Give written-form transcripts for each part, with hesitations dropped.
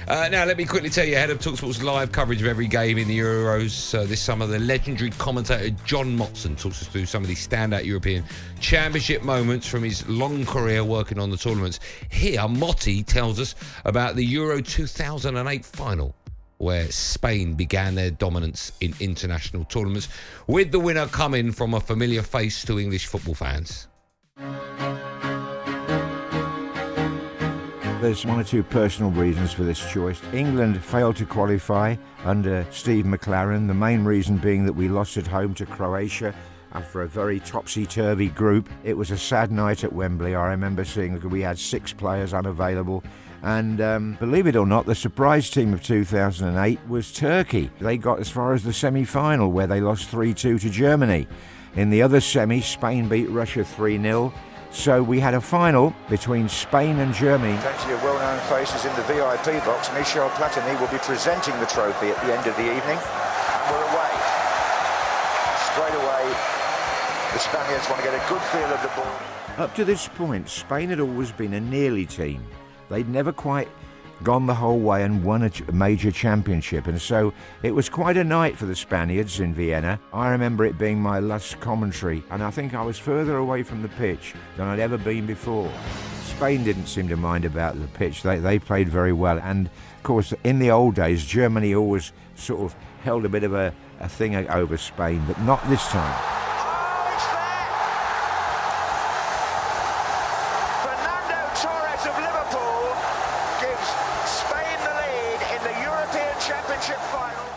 Now, let me quickly tell you, ahead of talkSPORT's live coverage of every game in the Euros this summer, the legendary commentator John Motson talks us through some of the standout European Championship moments from his long career working on the tournaments. Here, Motti tells us about the Euro 2008 final, where Spain began their dominance in international tournaments, with the winner coming from a familiar face to English football fans. There's one or two personal reasons for this choice. England failed to qualify under Steve McLaren, the main reason being that we lost at home to Croatia after a very topsy-turvy group. It was a sad night at Wembley. I remember seeing that we had 6 players unavailable. And believe it or not, the surprise team of 2008 was Turkey. They got as far as the semi-final, where they lost 3-2 to Germany. In the other semi, Spain beat Russia 3-0. So we had a final between Spain and Germany. Plenty of well-known faces in the VIP box. Michel Platini will be presenting the trophy at the end of the evening. And we're away. Straight away, the Spaniards want to get a good feel of the ball. Up to this point, Spain had always been a nearly team. They'd never quite gone the whole way and won a major championship, and so it was quite a night for the Spaniards in Vienna. I remember it being my last commentary, and I think I was further away from the pitch than I'd ever been before. Spain didn't seem to mind about the pitch. They played very well, and of course in the old days Germany always sort of held a bit of a thing over Spain, but not this time.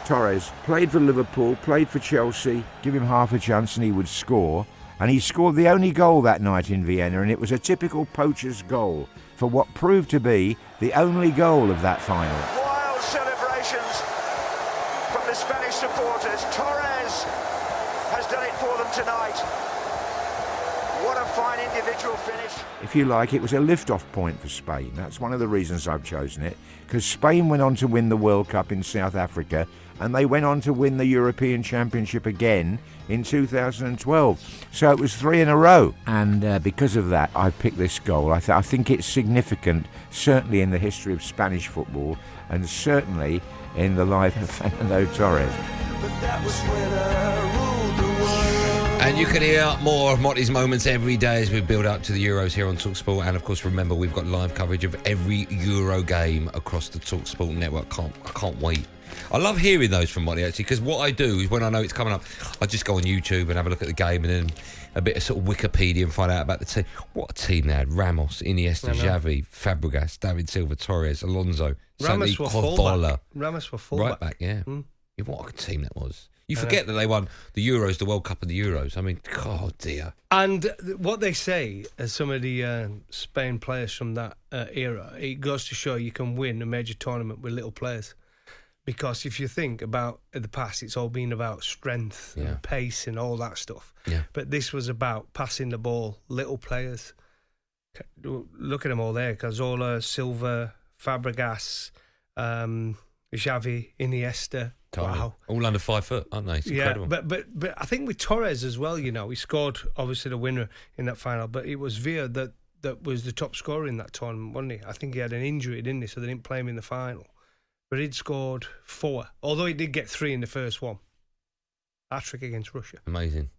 Torres played for Liverpool, played for Chelsea, give him half a chance and he would score. And he scored the only goal that night in Vienna, and it was a typical poacher's goal for what proved to be the only goal of that final. Wild celebrations from the Spanish supporters. Torres has done it for them tonight. What a fine individual finish. If you like, it was a lift-off point for Spain. That's one of the reasons I've chosen it, because Spain went on to win the World Cup in South Africa, and they went on to win the European Championship again in 2012. So it was 3 in a row. And because of that, I picked this goal. I think it's significant, certainly in the history of Spanish football, and certainly in the life of Fernando Torres. But that was when I ruled the world. And you can hear more of Motti's moments every day as we build up to the Euros here on talkSPORT. And of course, remember, we've got live coverage of every Euro game across the talkSPORT network. I can't wait. I love hearing those from Motti, actually, because what I do is when I know it's coming up, I just go on YouTube and have a look at the game and then a bit of sort of Wikipedia and find out about the team. What a team they had. Ramos, Iniesta, Xavi, Fabregas, David Silva, Torres, Alonso, Ramos were fullback. Right back, yeah. Yeah. What a team that was. You forget that they won the Euros, the World Cup and the Euros. I mean, oh dear. And what they say, as some of the Spain players from that era, it goes to show you can win a major tournament with little players. Because if you think about the past, it's all been about strength and pace and all that stuff. Yeah. But this was about passing the ball, little players. Look at them all there. Cazorla, Silva, Fabregas, Xavi, Iniesta. Totally. Wow. All under 5 foot, aren't they? It's incredible. But I think with Torres as well, you know, he scored, obviously, the winner in that final, but it was Villa that was the top scorer in that tournament, wasn't he? I think he had an injury, didn't he? So they didn't play him in the final. But he'd scored 4, although he did get 3 in the first one. Hat-trick against Russia. Amazing.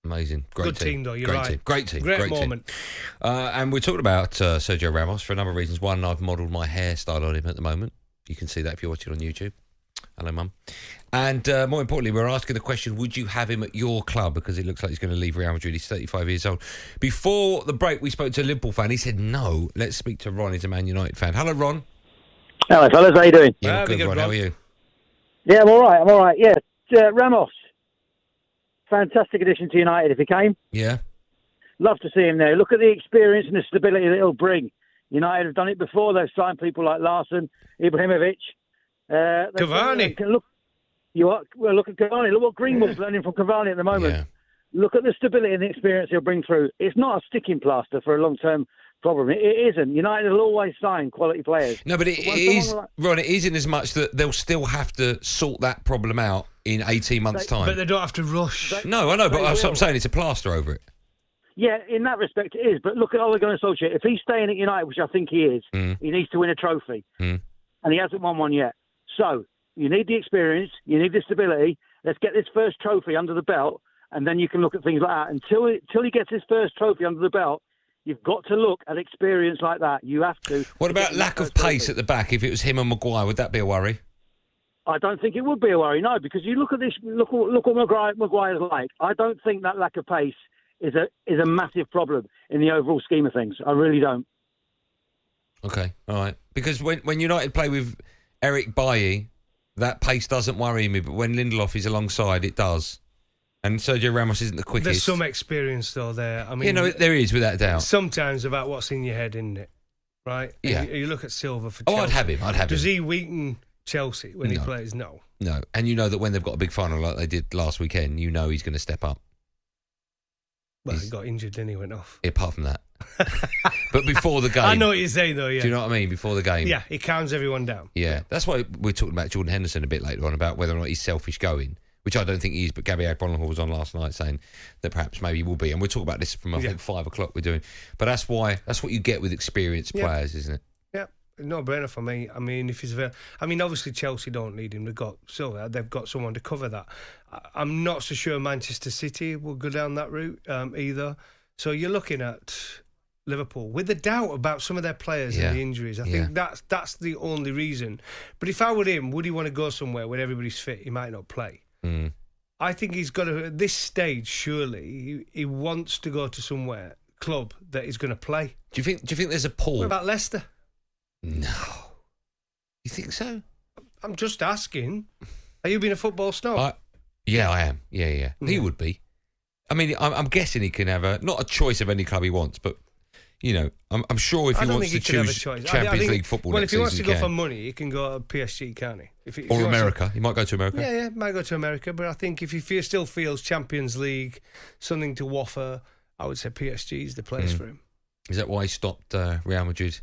Great Good team, though, you're Great right. Team. Great team. Great moment. And we're talking about Sergio Ramos for a number of reasons. One, I've modelled my hairstyle on him at the moment. You can see that if you're watching on YouTube. Hello, Mum. And more importantly, we're asking the question, would you have him at your club? Because it looks like he's going to leave Real Madrid. He's 35 years old. Before the break, we spoke to a Liverpool fan. He said no. Let's speak to Ron. He's a Man United fan. Hello, Ron. Hello, fellas. How you doing? Yeah, good, Ron. How are you? Yeah, I'm all right. Yeah, Ramos. Fantastic addition to United if he came. Yeah. Love to see him there. Look at the experience and the stability that he'll bring. United have done it before. They've signed people like Larson, Ibrahimovic. Cavani. Look at Cavani. Look what Greenwood's learning from Cavani at the moment. Yeah. Look at the stability and the experience he'll bring through. It's not a sticking plaster for a long-term problem. It isn't. United will always sign quality players. No, but it is, Ron, it is in as much that they'll still have to sort that problem out in 18 months' time. But they don't have to rush. No, I know, but that's what I'm saying. It's a plaster over it. Yeah, in that respect it is. But look at Ole Gunnar Solskjaer. If he's staying at United, which I think he is, he needs to win a trophy. and he hasn't won one yet. So you need the experience, you need the stability. Let's get this first trophy under the belt, and then you can look at things like that. Until he gets his first trophy under the belt, you've got to look at experience like that. You have to. What about lack of pace at the back? If it was him and Maguire, would that be a worry? I don't think it would be a worry, no, because you look at this. Look what Maguire's like. I don't think that lack of pace is a massive problem in the overall scheme of things. I really don't. Okay, all right. Because when United play with Eric Bailly, that pace doesn't worry me, but when Lindelof is alongside, it does. And Sergio Ramos isn't the quickest. There's some experience though there. I mean, there is without doubt. Sometimes about what's in your head, isn't it? Right? Yeah. And you look at Silva for Chelsea. I'd have him. Does he weaken Chelsea when he plays? No. No. And you know that when they've got a big final like they did last weekend, you know he's going to step up. Well, he got injured, then he went off. Apart from that. But before the game. I know what you're saying, though, yeah. Do you know what I mean? Before the game. Yeah, he calms everyone down. Yeah. That's why we're talking about Jordan Henderson a bit later on, about whether or not he's selfish going, which I don't think he is, but Gabby Agbonlahor was on last night saying that perhaps maybe he will be. And we'll talk about this from, I think, 5 o'clock we're doing. But that's what you get with experienced players, isn't it? Yeah. No brainer for me. I mean, if he's obviously Chelsea don't need him. They've got Silva. They've got someone to cover that. I'm not so sure Manchester City will go down that route either. So you're looking at Liverpool with a doubt about some of their players and the injuries. I think that's the only reason. But if I were him, would he want to go somewhere where everybody's fit? He might not play. I think he's got to, at this stage, surely, he wants to go to club that he's going to play. Do you think there's a pull? What about Leicester? No. You think so? I'm just asking. Are you being a football snob? Yeah, I am. Yeah. He would be. I mean, I'm guessing he can have not a choice of any club he wants, but, you know, I'm sure if he wants to choose Champions League football well, next if he wants season, to go for money, he can go to PSG, can't he? If or America. He might go to America. Yeah, might go to America. But I think if he still feels Champions League, something to offer, I would say PSG is the place for him. Is that why he stopped Real Madrid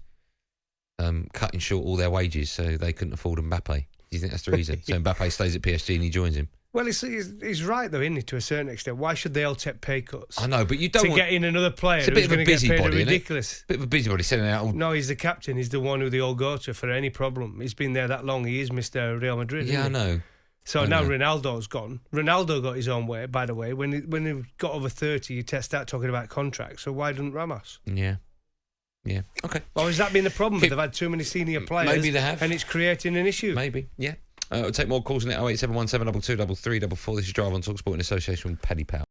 cutting short all their wages so they couldn't afford Mbappe? Do you think that's the reason? So Mbappe stays at PSG and he joins him? Well, he's right, though, isn't he, to a certain extent? Why should they all take pay cuts? I know, but you don't to get in another player it's a bit who's of a going to get paid busybody, ridiculous. Bit of a busybody sending out. No, he's the captain. He's the one who they all go to for any problem. He's been there that long. He is Mr. Real Madrid. Yeah, I know. So now Ronaldo's gone. Ronaldo got his own way, by the way. When he got over 30, you start talking about contracts. So why didn't Ramos? Yeah. Okay. Or has that been the problem? They've had too many senior players. Maybe they have. And it's creating an issue. Maybe, yeah. We'll take more calls in it. 08717 223344. This is Drive on talkSPORT in association with Paddy Power.